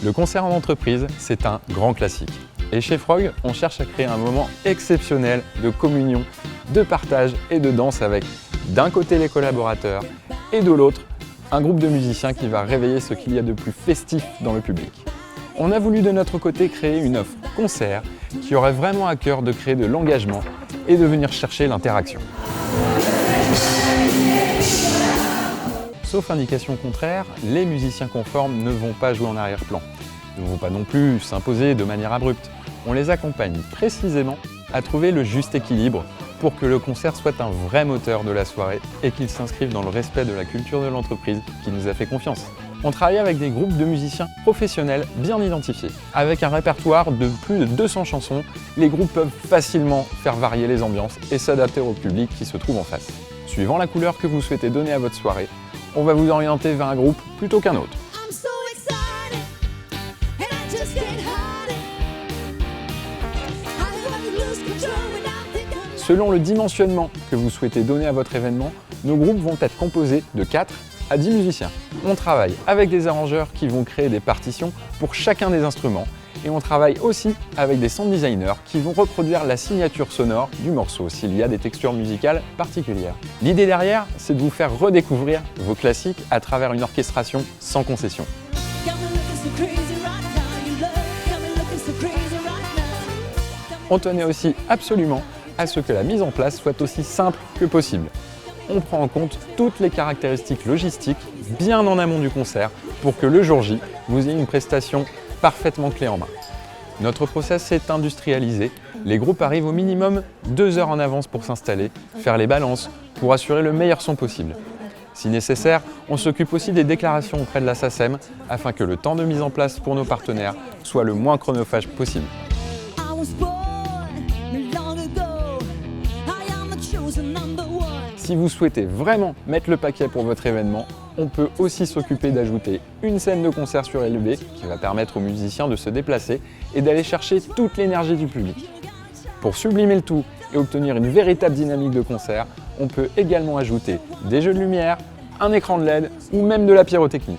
Le concert en entreprise, c'est un grand classique. Et chez Frog, on cherche à créer un moment exceptionnel de communion, de partage et de danse avec, d'un côté les collaborateurs et de l'autre, un groupe de musiciens qui va réveiller ce qu'il y a de plus festif dans le public. On a voulu de notre côté créer une offre concert qui aurait vraiment à cœur de créer de l'engagement et de venir chercher l'interaction. Sauf indication contraire, les musiciens conformes ne vont pas jouer en arrière-plan. Ils ne vont pas non plus s'imposer de manière abrupte. On les accompagne précisément à trouver le juste équilibre pour que le concert soit un vrai moteur de la soirée et qu'il s'inscrive dans le respect de la culture de l'entreprise qui nous a fait confiance. On travaille avec des groupes de musiciens professionnels bien identifiés. Avec un répertoire de plus de 200 chansons, les groupes peuvent facilement faire varier les ambiances et s'adapter au public qui se trouve en face. Suivant la couleur que vous souhaitez donner à votre soirée, on va vous orienter vers un groupe plutôt qu'un autre. Selon le dimensionnement que vous souhaitez donner à votre événement, nos groupes vont être composés de 4 à 10 musiciens. On travaille avec des arrangeurs qui vont créer des partitions pour chacun des instruments et on travaille aussi avec des sound designers qui vont reproduire la signature sonore du morceau s'il y a des textures musicales particulières. L'idée derrière, c'est de vous faire redécouvrir vos classiques à travers une orchestration sans concession. On tenait aussi absolument à ce que la mise en place soit aussi simple que possible. On prend en compte toutes les caractéristiques logistiques bien en amont du concert pour que le jour J, vous ayez une prestation parfaitement clé en main. Notre process est industrialisé. Les groupes arrivent au minimum 2 heures en avance pour s'installer, faire les balances pour assurer le meilleur son possible. Si nécessaire, on s'occupe aussi des déclarations auprès de la SACEM afin que le temps de mise en place pour nos partenaires soit le moins chronophage possible. Si vous souhaitez vraiment mettre le paquet pour votre événement, on peut aussi s'occuper d'ajouter une scène de concert surélevée qui va permettre aux musiciens de se déplacer et d'aller chercher toute l'énergie du public. Pour sublimer le tout et obtenir une véritable dynamique de concert, on peut également ajouter des jeux de lumière, un écran de LED ou même de la pyrotechnie.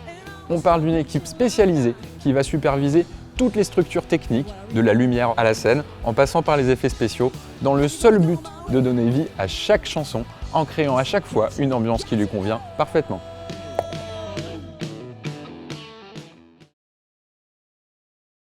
On parle d'une équipe spécialisée qui va superviser toutes les structures techniques, de la lumière à la scène, en passant par les effets spéciaux, dans le seul but de donner vie à chaque chanson en créant à chaque fois une ambiance qui lui convient parfaitement.